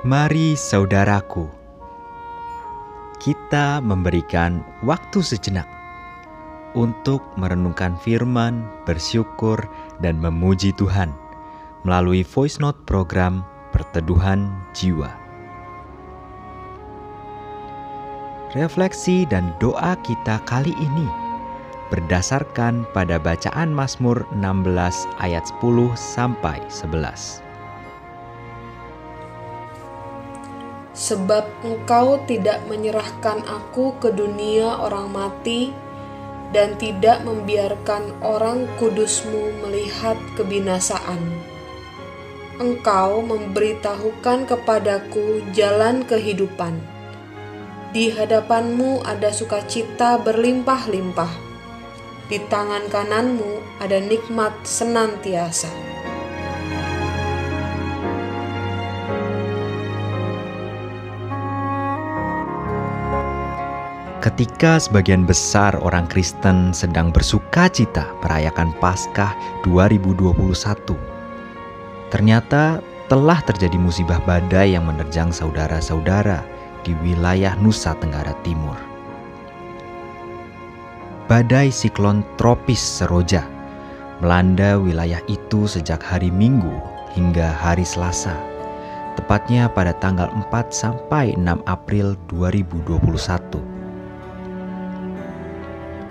Mari saudaraku, kita memberikan waktu sejenak untuk merenungkan firman, bersyukur, dan memuji Tuhan melalui voice note program Perteduhan Jiwa. Refleksi dan doa kita kali ini berdasarkan pada bacaan Mazmur 16 ayat 10 sampai 11. Sebab Engkau tidak menyerahkan aku ke dunia orang mati dan tidak membiarkan orang kudus-Mu melihat kebinasaan. Engkau memberitahukan kepadaku jalan kehidupan. Di hadapan-Mu ada sukacita berlimpah-limpah. Di tangan kanan-Mu ada nikmat senantiasa. Ketika sebagian besar orang Kristen sedang bersuka cita merayakan Paskah 2021, ternyata telah terjadi musibah badai yang menerjang saudara-saudara di wilayah Nusa Tenggara Timur. Badai siklon tropis Seroja melanda wilayah itu sejak hari Minggu hingga hari Selasa, tepatnya pada tanggal 4 sampai 6 April 2021.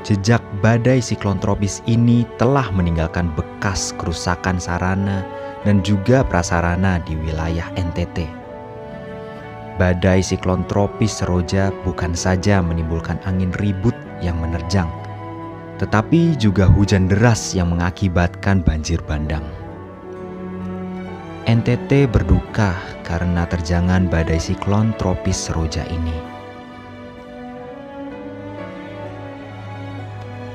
Jejak badai siklon tropis ini telah meninggalkan bekas kerusakan sarana dan juga prasarana di wilayah NTT. Badai siklon tropis Seroja bukan saja menimbulkan angin ribut yang menerjang, tetapi juga hujan deras yang mengakibatkan banjir bandang. NTT berduka karena terjangan badai siklon tropis Seroja ini.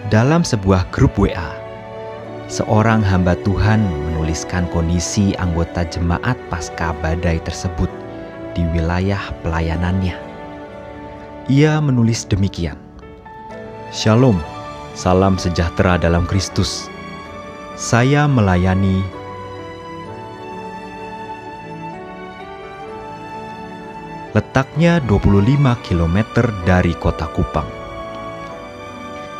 Dalam sebuah grup WA, seorang hamba Tuhan menuliskan kondisi anggota jemaat pasca badai tersebut di wilayah pelayanannya. Ia menulis demikian: Shalom, salam sejahtera dalam Kristus. Saya melayani letaknya 25 km dari kota Kupang.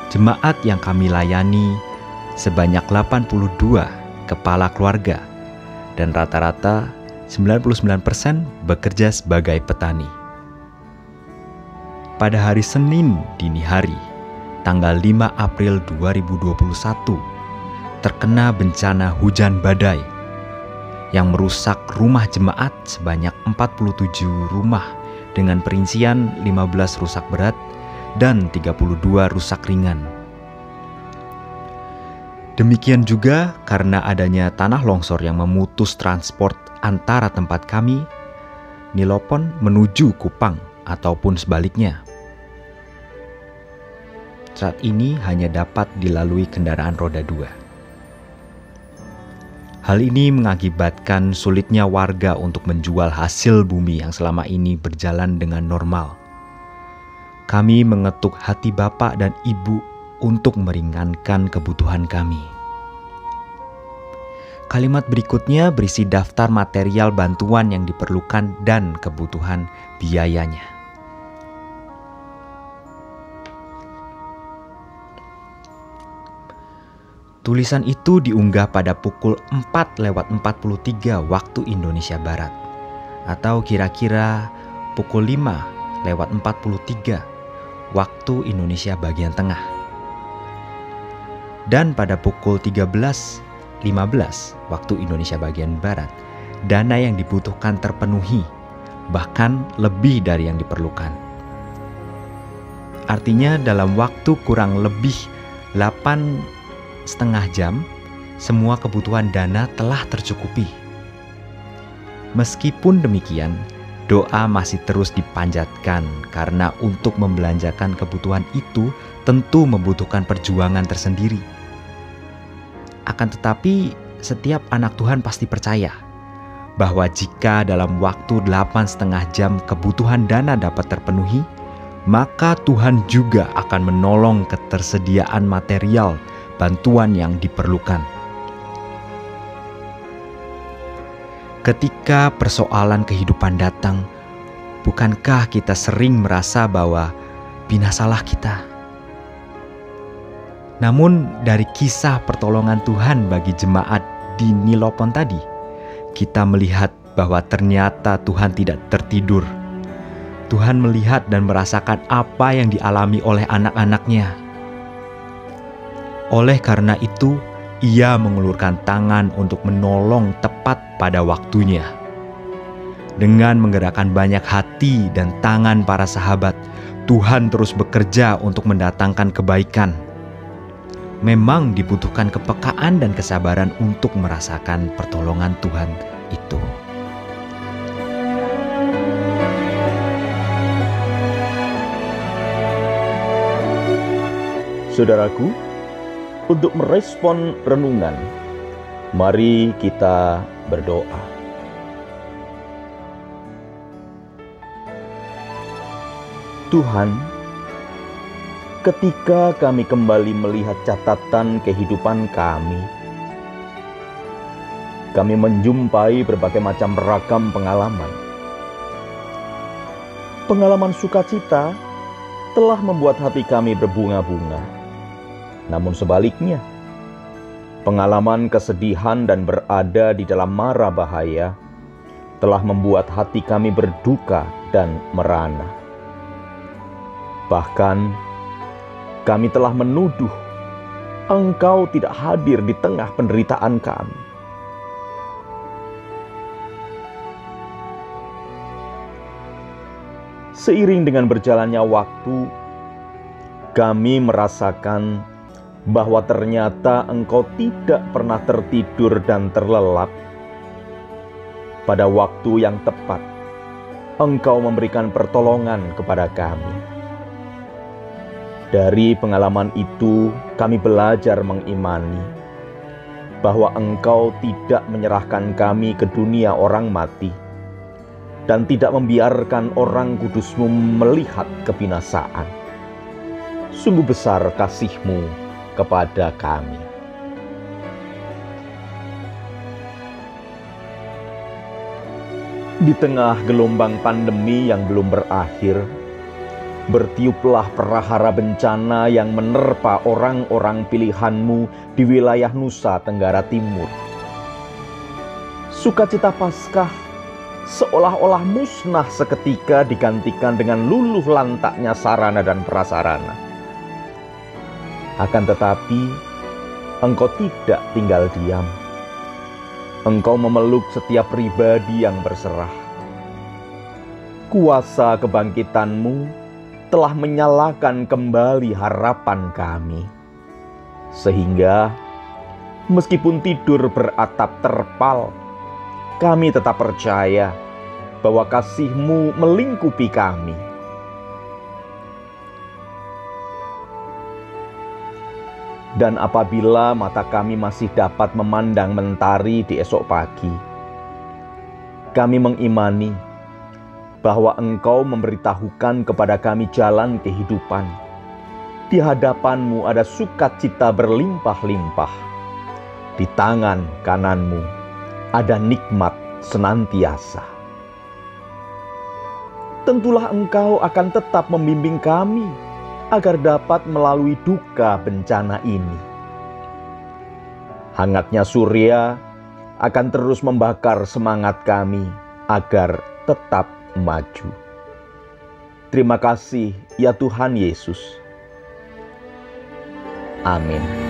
Jemaat yang kami layani sebanyak 82 kepala keluarga dan rata-rata 99% bekerja sebagai petani. Pada hari Senin dini hari, tanggal 5 April 2021, terkena bencana hujan badai yang merusak rumah jemaat sebanyak 47 rumah dengan perincian 15 rusak berat dan 32 rusak ringan. Demikian juga karena adanya tanah longsor yang memutus transport antara tempat kami, Nilopon, menuju Kupang ataupun sebaliknya. Saat ini hanya dapat dilalui kendaraan roda 2. Hal ini mengakibatkan sulitnya warga untuk menjual hasil bumi yang selama ini berjalan dengan normal. Kami mengetuk hati Bapak dan Ibu untuk meringankan kebutuhan kami. Kalimat berikutnya berisi daftar material bantuan yang diperlukan dan kebutuhan biayanya. Tulisan itu diunggah pada pukul 4:43 waktu Indonesia Barat, atau kira-kira pukul 5:43 waktu Indonesia bagian tengah. Dan pada pukul 13:15 waktu Indonesia bagian barat, dana yang dibutuhkan terpenuhi, bahkan lebih dari yang diperlukan. Artinya dalam waktu kurang lebih 8,5 jam, semua kebutuhan dana telah tercukupi. Meskipun demikian, doa masih terus dipanjatkan karena untuk membelanjakan kebutuhan itu tentu membutuhkan perjuangan tersendiri. Akan tetapi, setiap anak Tuhan pasti percaya bahwa jika dalam waktu 8,5 jam kebutuhan dana dapat terpenuhi, maka Tuhan juga akan menolong ketersediaan material bantuan yang diperlukan. Ketika persoalan kehidupan datang, bukankah kita sering merasa bahwa binasalah kita? Namun dari kisah pertolongan Tuhan bagi jemaat di Nilopon tadi, kita melihat bahwa ternyata Tuhan tidak tertidur. Tuhan melihat dan merasakan apa yang dialami oleh anak-anaknya. Oleh karena itu, Ia mengulurkan tangan untuk menolong tepat pada waktunya. Dengan menggerakkan banyak hati dan tangan para sahabat, Tuhan terus bekerja untuk mendatangkan kebaikan. Memang dibutuhkan kepekaan dan kesabaran untuk merasakan pertolongan Tuhan itu. Saudaraku, untuk merespon renungan, mari kita berdoa. Tuhan, ketika kami kembali melihat catatan kehidupan kami menjumpai berbagai macam beragam pengalaman. Pengalaman sukacita telah membuat hati kami berbunga-bunga. Namun sebaliknya, pengalaman kesedihan dan berada di dalam mara bahaya telah membuat hati kami berduka dan merana. Bahkan, kami telah menuduh Engkau tidak hadir di tengah penderitaan kami. Seiring dengan berjalannya waktu, kami merasakan bahwa ternyata Engkau tidak pernah tertidur dan terlelap. Pada waktu yang tepat, Engkau memberikan pertolongan kepada kami. Dari pengalaman itu, kami belajar mengimani bahwa Engkau tidak menyerahkan kami ke dunia orang mati dan tidak membiarkan orang kudus-Mu melihat kebinasaan. Sungguh besar kasih-Mu kepada kami. Di tengah gelombang pandemi yang belum berakhir, bertiuplah prahara bencana yang menerpa orang-orang pilihan-Mu di wilayah Nusa Tenggara Timur. Sukacita Paskah seolah-olah musnah seketika digantikan dengan luluh lantaknya sarana dan prasarana. Akan tetapi, Engkau tidak tinggal diam. Engkau memeluk setiap pribadi yang berserah. Kuasa kebangkitan-Mu telah menyalakan kembali harapan kami. Sehingga, meskipun tidur beratap terpal, kami tetap percaya bahwa kasih-Mu melingkupi kami. Dan apabila mata kami masih dapat memandang mentari di esok pagi, kami mengimani bahwa Engkau memberitahukan kepada kami jalan kehidupan. Di hadapan-Mu ada sukacita berlimpah-limpah. Di tangan kanan-Mu ada nikmat senantiasa. Tentulah Engkau akan tetap membimbing kami agar dapat melalui duka bencana ini. Hangatnya surya akan terus membakar semangat kami agar tetap maju. Terima kasih ya Tuhan Yesus. Amin.